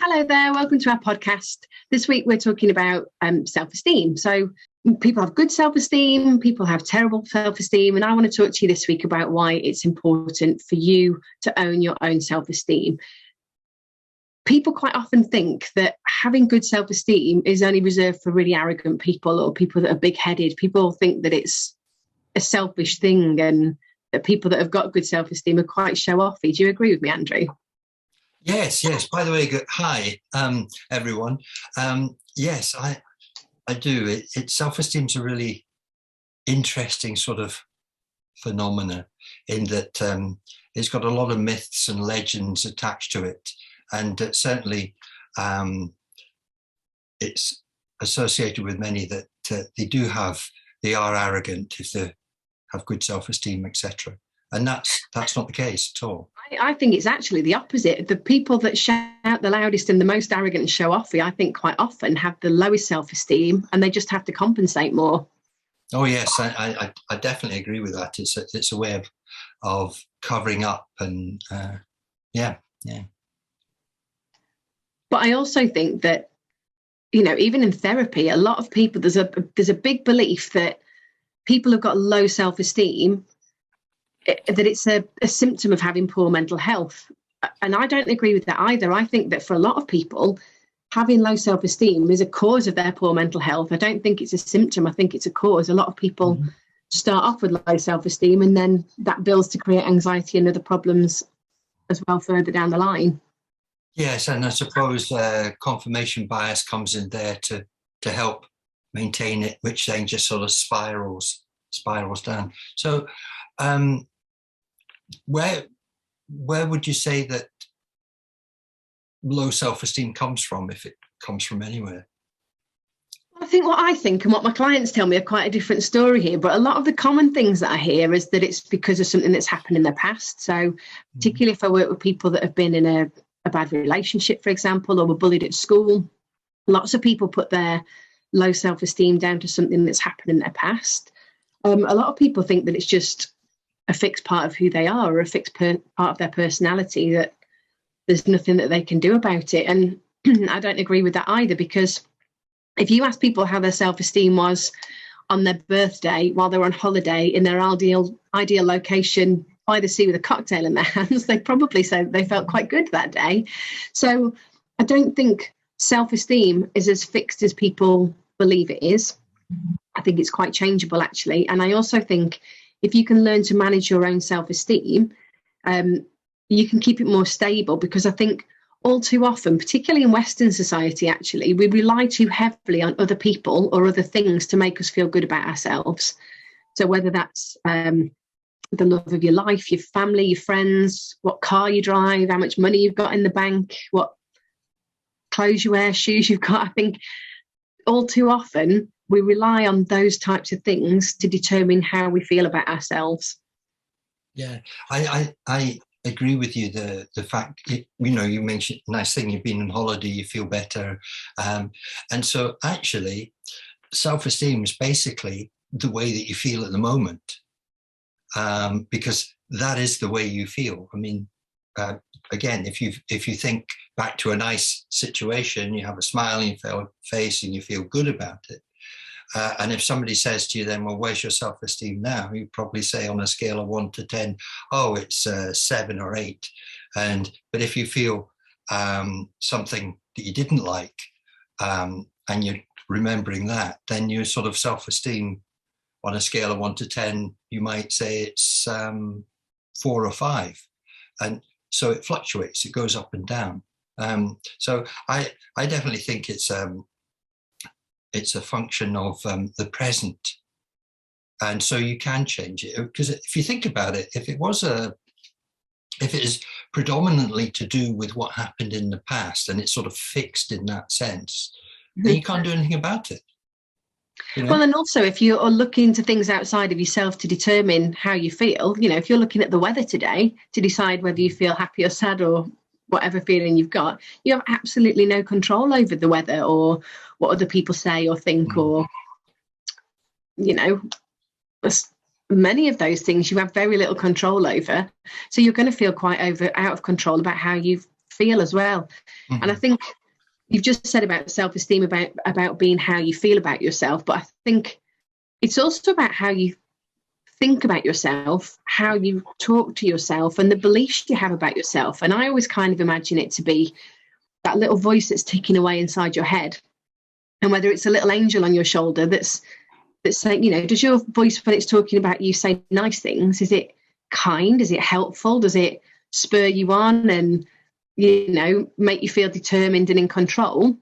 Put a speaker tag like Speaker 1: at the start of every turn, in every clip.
Speaker 1: Hello there, welcome to our podcast. This week we're talking about self-esteem. So people have good self-esteem, people have terrible self-esteem, and I want to talk to you this week about why it's important for you to own your own self-esteem. People quite often think that having good self-esteem is only reserved for really arrogant people or people that are big-headed. People think that it's a selfish thing and that people that have got good self-esteem are quite show-offy. Do you agree with me, Andrew?
Speaker 2: Yes. By the way, hi, everyone. Yes, I do. Self-esteem's a really interesting sort of phenomena in that it's got a lot of myths and legends attached to it. And certainly it's associated with many that they are arrogant if they have good self-esteem, etc. And that's not the case at all.
Speaker 1: I think it's actually the opposite. The people that shout the loudest and the most arrogant and show offy, I think quite often have the lowest self-esteem and they just have to compensate more.
Speaker 2: Oh yes, I definitely agree with that. It's a way of covering up and yeah.
Speaker 1: But I also think that, you know, even in therapy, a lot of people, there's a big belief that people who've got low self-esteem, that it's a symptom of having poor mental health. And I don't agree with that either. I think that for a lot of people, having low self-esteem is a cause of their poor mental health. I don't think it's a symptom. I think it's a cause. A lot of people start off with low self-esteem and then that builds to create anxiety and other problems as well further down the line.
Speaker 2: Yes, and I suppose confirmation bias comes in there to help maintain it, which then just sort of spirals down. So where would you say that low self-esteem comes from, if it comes from anywhere?
Speaker 1: I think what I think and what my clients tell me are quite a different story here, but a lot of the common things that I hear is that it's because of something that's happened in their past. So particularly if I work with people that have been in a bad relationship, for example, or were bullied at school, lots of people put their low self-esteem down to something that's happened in their past. A lot of people think that it's just a fixed part of who they are or a fixed part of their personality, that there's nothing that they can do about it. And I don't agree with that either, because if you ask people how their self-esteem was on their birthday while they were on holiday in their ideal location by the sea with a cocktail in their hands, they probably say they felt quite good that day. So I don't think self-esteem is as fixed as people believe it is. I think it's quite changeable, actually. And I also think if you can learn to manage your own self-esteem, you can keep it more stable, because I think all too often, particularly in Western society, actually, we rely too heavily on other people or other things to make us feel good about ourselves. So whether that's the love of your life, your family, your friends, what car you drive, how much money you've got in the bank, what clothes you wear, shoes you've got, I think all too often we rely on those types of things to determine how we feel about ourselves.
Speaker 2: Yeah, I agree with you. The fact, you mentioned nice thing, you've been on holiday, you feel better. And so actually, self-esteem is basically the way that you feel at the moment, because that is the way you feel. I mean, again, if you think back to a nice situation, you have a smile on your face and you feel good about it. And if somebody says to you then, well, where's your self-esteem now? You probably say on a scale of 1 to 10, oh, it's 7 or 8. But if you feel something that you didn't like and you're remembering that, then your sort of self-esteem on a scale of 1 to 10, you might say it's 4 or 5. And so it fluctuates, it goes up and down. So I definitely think it's a function of the present. And so you can change it, because if you think about it, if it is predominantly to do with what happened in the past and it's sort of fixed in that sense, then you can't do anything about it. You know?
Speaker 1: Well, and also if you are looking to things outside of yourself to determine how you feel, if you're looking at the weather today to decide whether you feel happy or sad or whatever feeling you've got, you have absolutely no control over the weather or what other people say or think, or many of those things you have very little control over. So you're going to feel quite out of control about how you feel as well.
Speaker 2: Mm-hmm.
Speaker 1: And I think you've just said about self-esteem, about being how you feel about yourself, but I think it's also about how you think about yourself, how you talk to yourself, and the beliefs you have about yourself. And I always kind of imagine it to be that little voice that's ticking away inside your head, and whether it's a little angel on your shoulder that's saying, you know, does your voice, when it's talking about you, say nice things? Is it kind? Is it helpful? Does it spur you on and, you know, make you feel determined and in control?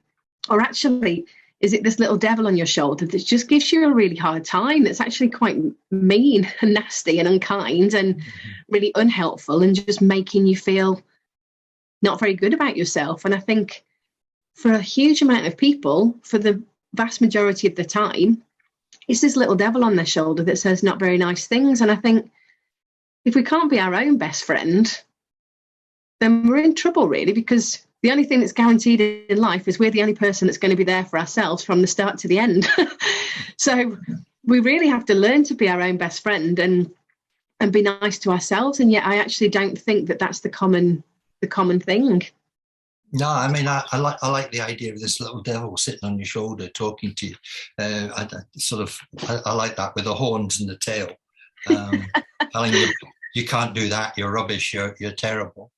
Speaker 1: Or actually, is it this little devil on your shoulder that just gives you a really hard time, that's actually quite mean and nasty and unkind and really unhelpful, and just making you feel not very good about yourself? And I think for a huge amount of people, for the vast majority of the time, it's this little devil on their shoulder that says not very nice things. And I think if we can't be our own best friend, then we're in trouble, really, because the only thing that's guaranteed in life is we're the only person that's going to be there for ourselves from the start to the end. So we really have to learn to be our own best friend and be nice to ourselves. And yet I actually don't think that that's the common thing.
Speaker 2: No, I mean, I like the idea of this little devil sitting on your shoulder talking to you. I like that, with the horns and the tail, telling you you can't do that, you're rubbish, you're terrible.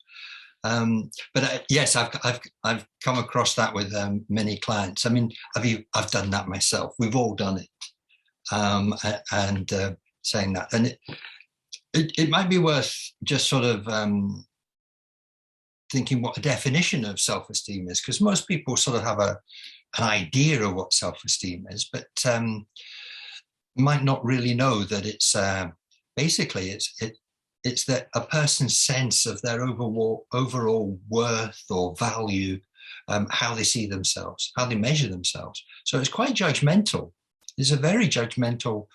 Speaker 2: But yes, I've come across that with many clients. I mean, I've done that myself. We've all done it, and saying that, and it might be worth just sort of thinking what the definition of self-esteem is, because most people sort of have an idea of what self-esteem is, but might not really know that it's basically it's that a person's sense of their overall worth or value, how they see themselves, how they measure themselves. So it's quite judgmental. It's a very judgmental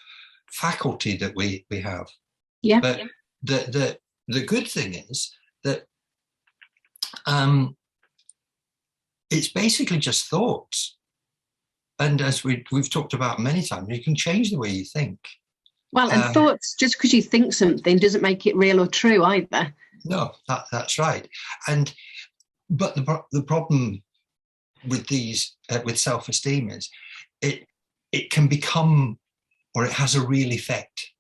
Speaker 2: faculty that we have.
Speaker 1: Yeah.
Speaker 2: But the good thing is that it's basically just thoughts. And as we've talked about many times, you can change the way you think.
Speaker 1: Well, and thoughts, just because you think something doesn't make it real or true either.
Speaker 2: No, that's right. But the problem with these with self-esteem is it can become, or it has a real effect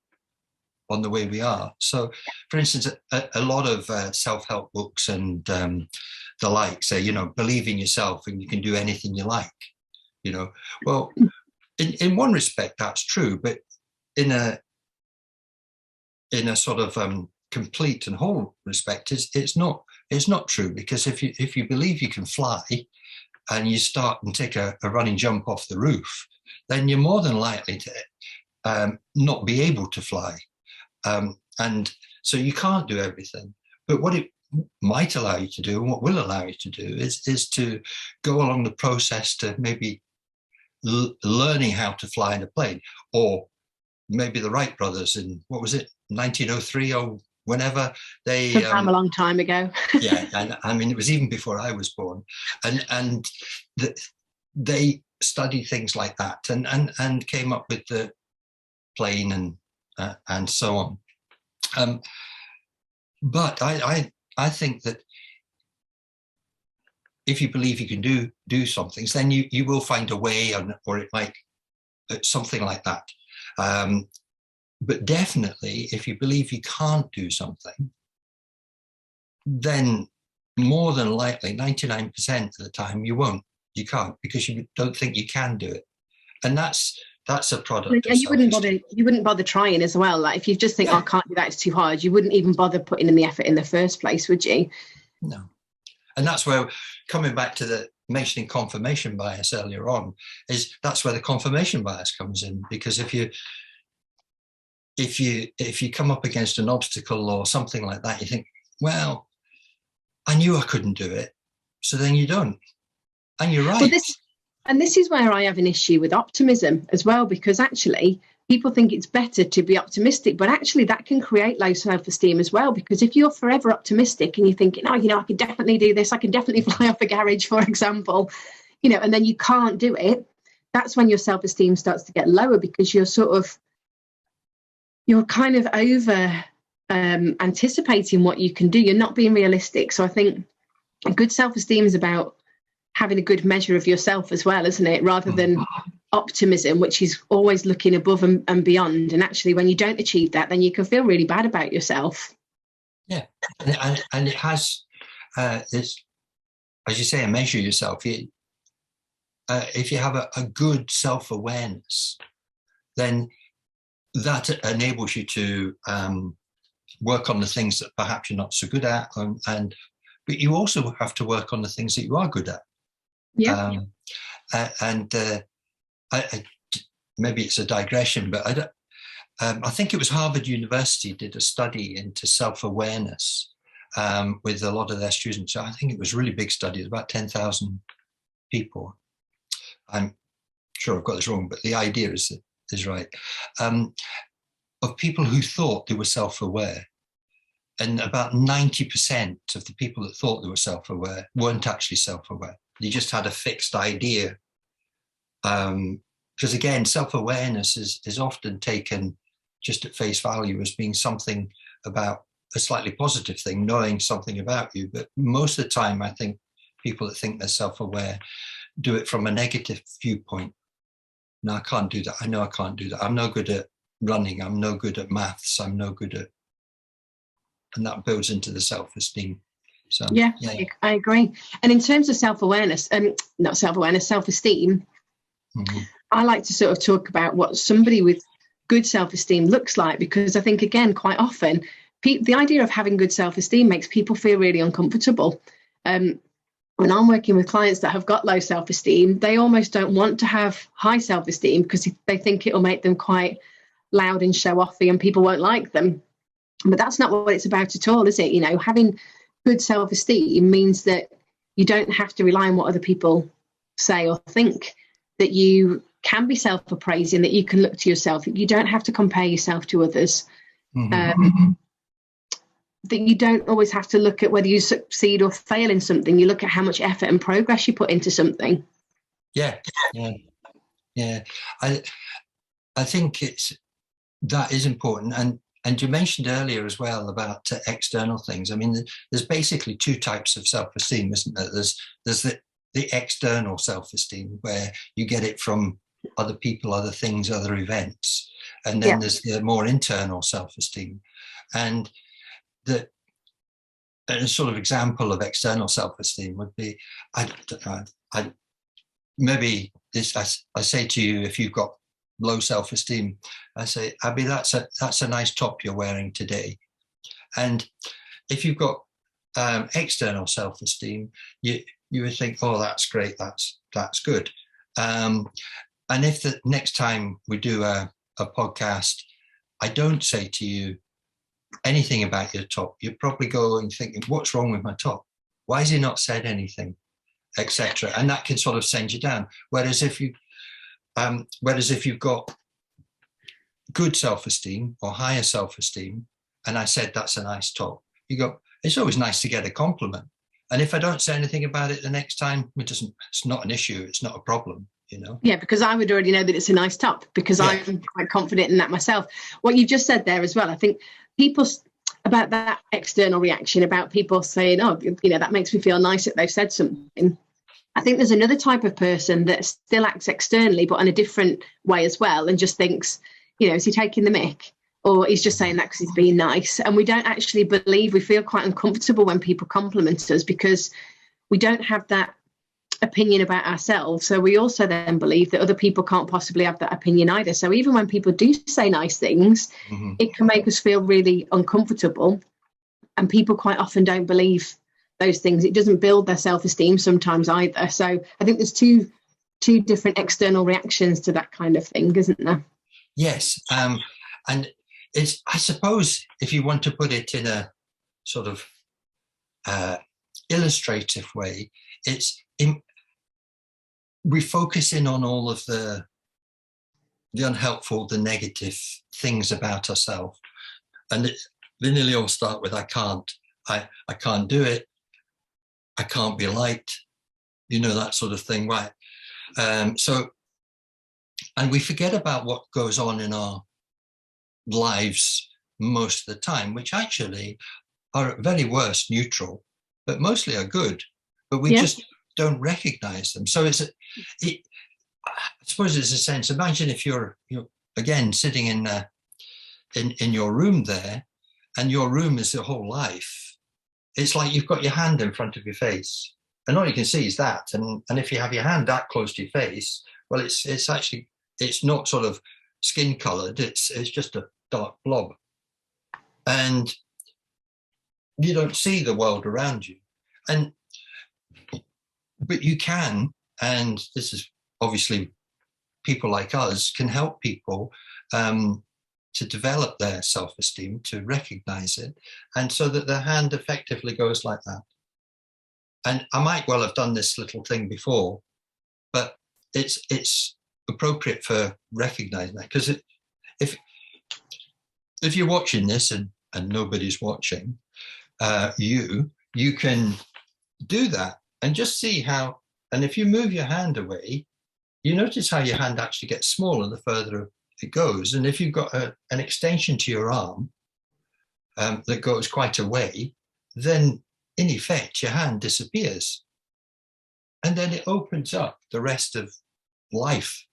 Speaker 2: on the way we are. So, for instance, a lot of self-help books and the like say, you know, believe in yourself and you can do anything you like. You know, well, in one respect that's true, but in a sort of complete and whole respect, it's not true, because if you believe you can fly and you start and take a running jump off the roof, then you're more than likely to not be able to fly, and so you can't do everything. But what it might allow you to do, and what will allow you to do, is to go along the process to maybe learning how to fly in a plane. Or maybe the Wright brothers in, what was it, 1903 or whenever, they
Speaker 1: a long time ago.
Speaker 2: Yeah, and I mean, it was even before I was born, and they studied things like that and came up with the plane and so on. But I think that if you believe you can do some things, then you will find a way, or it might something like that. But definitely, if you believe you can't do something, then more than likely 99% of the time you can't, because you don't think you can do it. And that's a product.
Speaker 1: Yeah, you wouldn't bother trying as well. Like, if you just think, I can't do that, it's too hard, you wouldn't even bother putting in the effort in the first place, would you?
Speaker 2: No. And that's where, coming back to the mentioning confirmation bias earlier on, that's where the confirmation bias comes in. Because if you come up against an obstacle or something like that, you think, well, I knew I couldn't do it, so then you don't. And you're right.
Speaker 1: Well, this is where I have an issue with optimism as well, because actually people think it's better to be optimistic, but actually that can create low self-esteem as well. Because if you're forever optimistic and you're thinking, oh, I can definitely do this, I can definitely fly off a garage, for example, and then you can't do it, that's when your self-esteem starts to get lower, because you're kind of over anticipating what you can do. You're not being realistic. So I think good self-esteem is about having a good measure of yourself as well, isn't it? Rather than optimism, which is always looking above and beyond. And actually, when you don't achieve that, then you can feel really bad about yourself.
Speaker 2: Yeah, and it has this, as you say, a measure yourself. If you have a good self-awareness, then that enables you to work on the things that perhaps you're not so good at, but you also have to work on the things that you are good at.
Speaker 1: Yeah.
Speaker 2: Maybe it's a digression, but I think it was Harvard University did a study into self-awareness with a lot of their students. I think it was a really big study. It's about 10,000 people. I'm sure I've got this wrong, but the idea is right. Of people who thought they were self-aware, and about 90% of the people that thought they were self-aware weren't actually self-aware. They just had a fixed idea. Because again, self-awareness is often taken just at face value as being something about a slightly positive thing, knowing something about you. But most of the time, I think people that think they're self-aware do it from a negative viewpoint. No, I can't do that. I know I can't do that. I'm no good at running. I'm no good at maths. I'm no good at, and that builds into the self-esteem. So
Speaker 1: yeah, I agree. And in terms of self-awareness, not self-awareness, self-esteem, I like to sort of talk about what somebody with good self-esteem looks like, because I think, again, quite often, the idea of having good self-esteem makes people feel really uncomfortable. When I'm working with clients that have got low self-esteem, they almost don't want to have high self-esteem because they think it'll make them quite loud and show-offy and people won't like them. But that's not what it's about at all, is it? You know, having good self-esteem means that you don't have to rely on what other people say or think, that you can be self-appraising, that you can look to yourself, that you don't have to compare yourself to others, that you don't always have to look at whether you succeed or fail in something. You look at how much effort and progress you put into something.
Speaker 2: Yeah. I think that is important. And you mentioned earlier as well about external things. I mean, there's basically two types of self-esteem, isn't there? There's the external self-esteem, where you get it from other people, other things, other events. And then there's the more internal self-esteem. And a sort of example of external self-esteem would be, I say to you, if you've got low self-esteem, I say, Abi, that's a nice top you're wearing today. And if you've got external self-esteem, you would think, oh, that's great, that's good. And if the next time we do a podcast, I don't say to you anything about your top, you'd probably go and thinking, what's wrong with my top? Why has he not said anything, etc.? And that can sort of send you down. Whereas if you've got good self-esteem or higher self-esteem, and I said that's a nice top, you go, it's always nice to get a compliment. And if I don't say anything about it the next time, it's not an issue, it's not a problem, you know? Yeah,
Speaker 1: because I would already know that it's a nice top, because I'm quite confident in that myself. What you just said there as well, I think people, about that external reaction, about people saying, oh, you know, that makes me feel nice that they've said something. I think there's another type of person that still acts externally, but in a different way as well, and just thinks, you know, is he taking the mick? Or he's just saying that because he's being nice. And we don't actually believe, we feel quite uncomfortable when people compliment us because we don't have that opinion about ourselves. So we also then believe that other people can't possibly have that opinion either. So even when people do say nice things, it can make us feel really uncomfortable. And people quite often don't believe those things. It doesn't build their self-esteem sometimes either. So I think there's two different external reactions to that kind of thing, isn't there?
Speaker 2: Yes. And it's, I suppose, if you want to put it in a sort of illustrative way, we focus in on all of the unhelpful, the negative things about ourselves. And they nearly all start with, I can't do it. I can't be liked, you know, that sort of thing, right? And we forget about what goes on in our lives most of the time, which actually are at very worst neutral. but mostly are good, but we just don't recognize them. So I suppose it's a sense. Imagine if you're again sitting in your room there, and your room is your whole life. It's like you've got your hand in front of your face, and all you can see is that. And if you have your hand that close to your face, well, it's actually, it's not sort of skin colored. It's just a dark blob, and you don't see the world around you. But you can, and this is obviously people like us can help people to develop their self-esteem, to recognize it, and so that the hand effectively goes like that. And I might well have done this little thing before, but it's appropriate for recognizing that, because if you're watching this and nobody's watching, you can do that and just see how, and if you move your hand away, you notice how your hand actually gets smaller the further it goes. And if you've got an extension to your arm that goes quite a way, then in effect your hand disappears, and then it opens up the rest of life.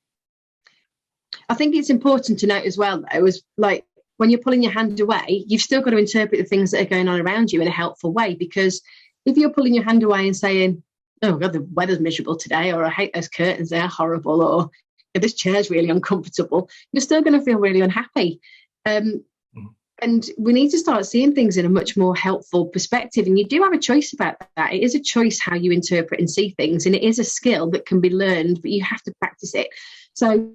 Speaker 1: I think it's important to note as well, though, is like when you're pulling your hand away, you've still got to interpret the things that are going on around you in a helpful way, because if you're pulling your hand away and saying, oh God, the weather's miserable today, or I hate those curtains, they're horrible, or this chair's really uncomfortable, you're still going to feel really unhappy. And we need to start seeing things in a much more helpful perspective. And you do have a choice about that. It is a choice how you interpret and see things. And it is a skill that can be learned, but you have to practice it. So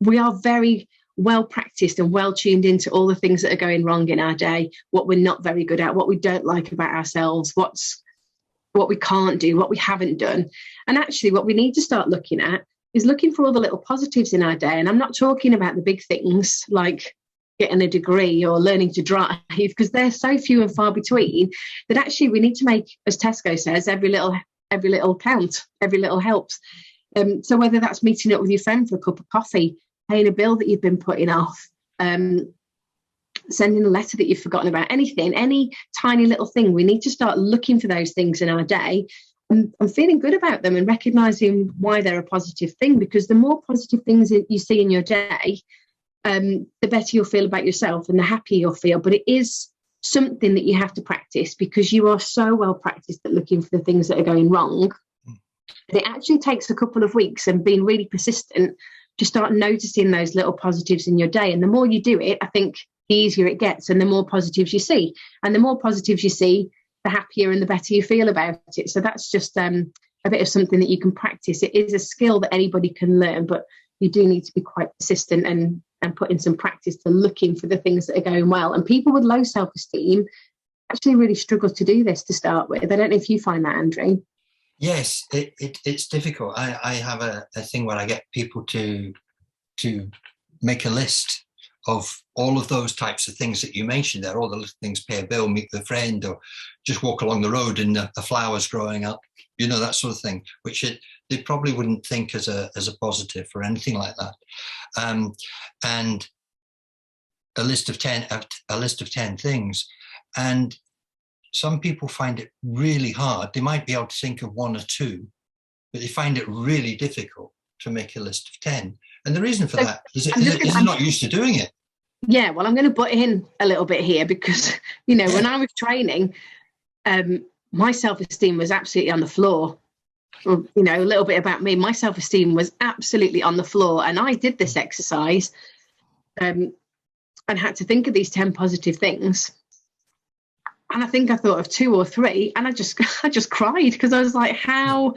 Speaker 1: we are very well practiced and well tuned into all the things that are going wrong in our day, what we're not very good at, what we don't like about ourselves, what we can't do, what we haven't done. And actually what we need to start looking at is looking for all the little positives in our day. And I'm not talking about the big things like getting a degree or learning to drive, because they're so few and far between that actually we need to make, as Tesco says, every little count, every little helps. So whether that's meeting up with your friend for a cup of coffee, paying a bill that you've been putting off, sending a letter that you've forgotten about, anything, any tiny little thing, we need to start looking for those things in our day and feeling good about them and recognizing why they're a positive thing, because the more positive things you see in your day, the better you'll feel about yourself and the happier you'll feel. But it is something that you have to practice, because you are so well practiced at looking for the things that are going wrong. It actually takes a couple of weeks and being really persistent to start noticing those little positives in your day. And the more you do it, I think the easier it gets, and the more positives you see. And the more positives you see, the happier and the better you feel about it. So that's just a bit of something that you can practice. It is a skill that anybody can learn, but you do need to be quite persistent and put in some practice to looking for the things that are going well. And people with low self-esteem actually really struggle to do this to start with. I don't know if you find that, Andrew.
Speaker 2: Yes, it's difficult. I have a thing where I get people to make a list of all of those types of things that you mentioned there, all the little things, pay a bill, meet with a friend, or just walk along the road and the flowers growing up, that sort of thing, which they probably wouldn't think as a positive or anything like that. And a list of 10 things. And some people find it really hard. They might be able to think of one or two, but they find it really difficult to make a list of 10. And the reason for that is they're not used to doing it.
Speaker 1: Yeah, well, I'm going to butt in a little bit here, because, when I was training, my self-esteem was absolutely on the floor. Well, a little bit about me, my self-esteem was absolutely on the floor. And I did this exercise and had to think of these 10 positive things. And I think I thought of 2 or 3, and I just cried, because I was like, how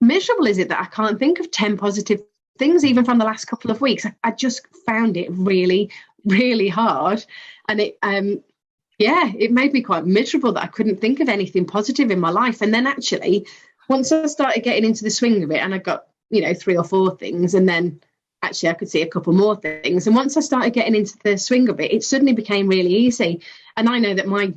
Speaker 1: miserable is it that I can't think of 10 positive things, even from the last couple of weeks? I just found it really, really hard. And it made me quite miserable that I couldn't think of anything positive in my life. And then actually, once I started getting into the swing of it, and I got, 3 or 4 things, and then actually I could see a couple more things. And once I started getting into the swing of it, it suddenly became really easy. And I know that my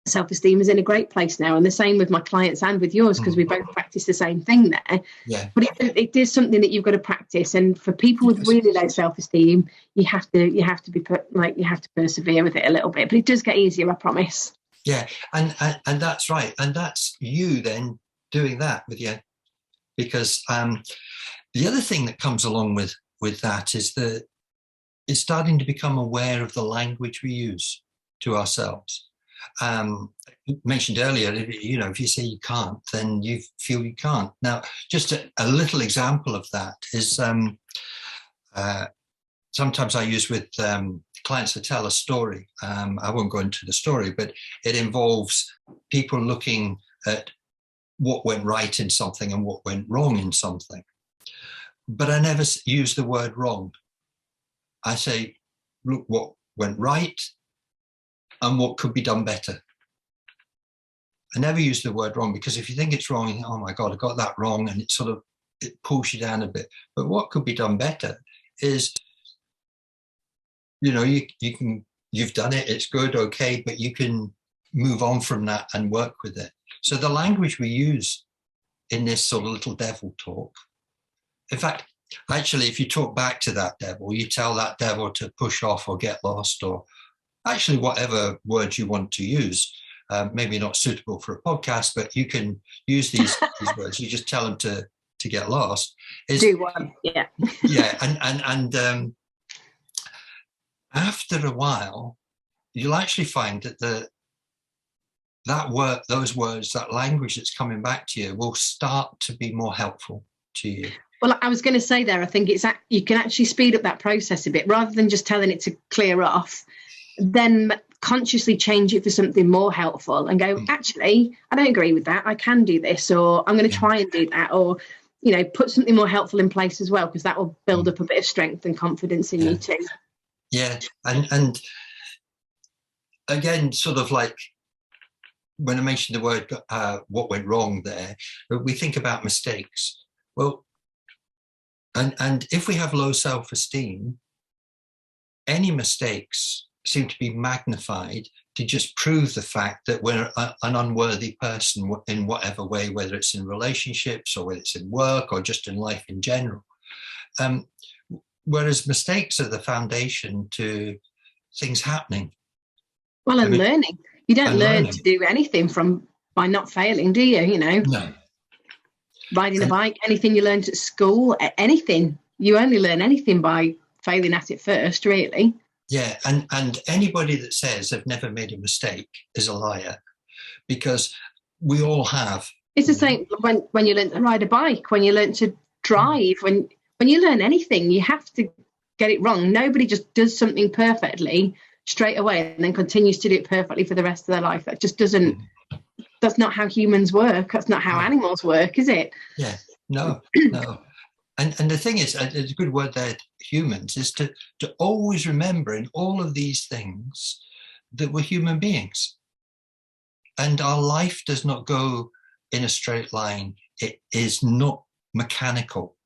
Speaker 1: self-esteem is in a great place now, and the same with my clients and with yours, because we both practice the same thing there.
Speaker 2: Yeah.
Speaker 1: But it is something that you've got to practice, and for people with really low self-esteem, you have to persevere with it a little bit, but it does get easier, I promise.
Speaker 2: Yeah, and that's right, and that's you then doing that with you, because the other thing that comes along with that is that it's starting to become aware of the language we use to ourselves. Mentioned earlier, you know, if you say you can't, then you feel you can't. Now, just a little example of that is sometimes I use with clients to tell a story. I won't go into the story, but it involves people looking at what went right in something and what went wrong in something. But I never use the word wrong. I say, look what went right and what could be done better. I never use the word wrong, because if you think it's wrong, you think, oh my God, I got that wrong, and it pulls you down a bit. But what could be done better is, you know, you've done it, it's good, okay, but you can move on from that and work with it. So the language we use in this sort of little devil talk, in fact, actually, if you talk back to that devil, you tell that devil to push off or get lost, or actually whatever words you want to use. Maybe not suitable for a podcast, but you can use these words. You just tell them to get lost.
Speaker 1: Do one, yeah.
Speaker 2: Yeah, and after a while, you'll actually find that those words, that language that's coming back to you, will start to be more helpful to you.
Speaker 1: Well, I was going to say there, I think you can actually speed up that process a bit, rather than just telling it to clear off. Then consciously change it for something more helpful and go, actually, I don't agree with that. I can do this, or I'm going to try and do that, or, you know, put something more helpful in place as well, because that will build up a bit of strength and confidence in you too.
Speaker 2: Yeah, and again, sort of like when I mentioned the word what went wrong there, we think about mistakes. Well, and if we have low self-esteem, any mistakes seem to be magnified to just prove the fact that we're an unworthy person in whatever way, whether it's in relationships or whether it's in work or just in life in general. Whereas mistakes are the foundation to things happening.
Speaker 1: Well, and learning. You don't learn to do anything by not failing, do you? You know,
Speaker 2: no.
Speaker 1: Riding a bike, anything you learned at school, anything. You only learn anything by failing at it first, really.
Speaker 2: Yeah, and anybody that says they've never made a mistake is a liar, because we all have.
Speaker 1: It's the same when you learn to ride a bike, when you learn to drive, when you learn anything, you have to get it wrong. Nobody just does something perfectly straight away and then continues to do it perfectly for the rest of their life. That just doesn't. That's not how humans work. That's not how animals work, is it?
Speaker 2: Yeah, no. And the thing is, it's a good word there, humans, is to always remember in all of these things that we're human beings. And our life does not go in a straight line. It is not mechanical.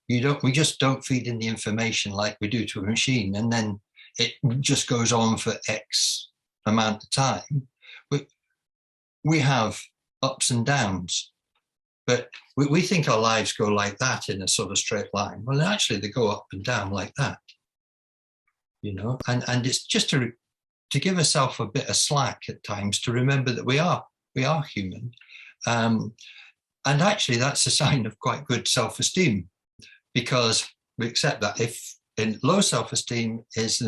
Speaker 2: We just don't feed in the information like we do to a machine, and then it just goes on for X amount of time. We have ups and downs. But we think our lives go like that in a sort of straight line. Well, actually, they go up and down like that, you know. And it's just to give ourselves a bit of slack at times, to remember that we are human, and actually that's a sign of quite good self-esteem, because we accept that. If in low self-esteem is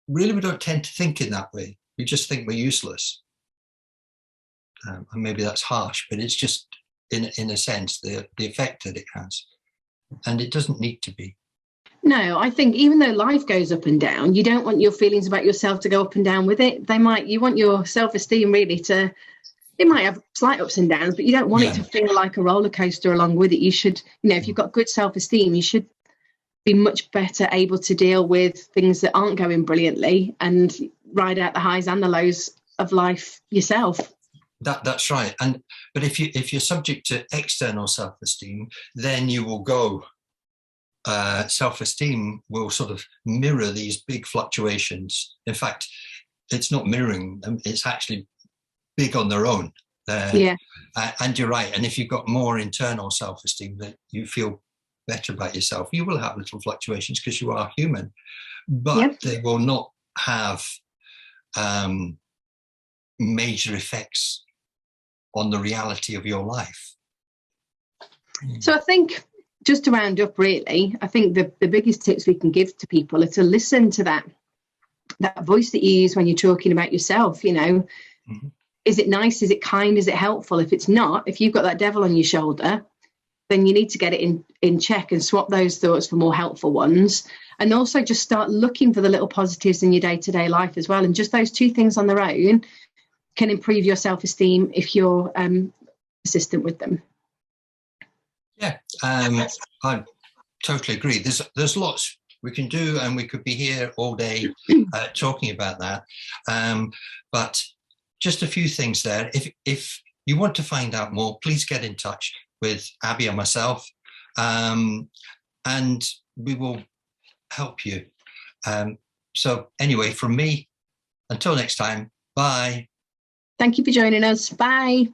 Speaker 2: really, we don't tend to think in that way. We just think we're useless. And maybe that's harsh, but it's just in a sense the effect that it has, and it doesn't need to be.
Speaker 1: No, I think even though life goes up and down, you don't want your feelings about yourself to go up and down with it. You want your self-esteem really it might have slight ups and downs, but you don't want it to feel like a roller coaster along with it. You should, you know, if you've got good self-esteem, you should be much better able to deal with things that aren't going brilliantly and ride out the highs and the lows of life yourself.
Speaker 2: That's right. But if you're subject to external self-esteem, then you will go. Self-esteem will sort of mirror these big fluctuations. In fact, it's not mirroring them; it's actually big on their own. And you're right. And if you've got more internal self-esteem, that you feel better about yourself, you will have little fluctuations because you are human, but they will not have major effects on the reality of your life.
Speaker 1: So I think, just to round up, really, I think the biggest tips we can give to people are to listen to that voice that you use when you're talking about yourself. You know, is it nice? Is it kind? Is it helpful? If it's not, if you've got that devil on your shoulder, then you need to get it in check and swap those thoughts for more helpful ones. And also just start looking for the little positives in your day-to-day life as well. And just those two things on their own can improve your self-esteem if you're persistent with them.
Speaker 2: Yeah, I totally agree. There's lots we can do, and we could be here all day talking about that. But just a few things there. If you want to find out more, please get in touch with Abi or myself, and we will help you. So anyway, from me, until next time, bye.
Speaker 1: Thank you for joining us. Bye.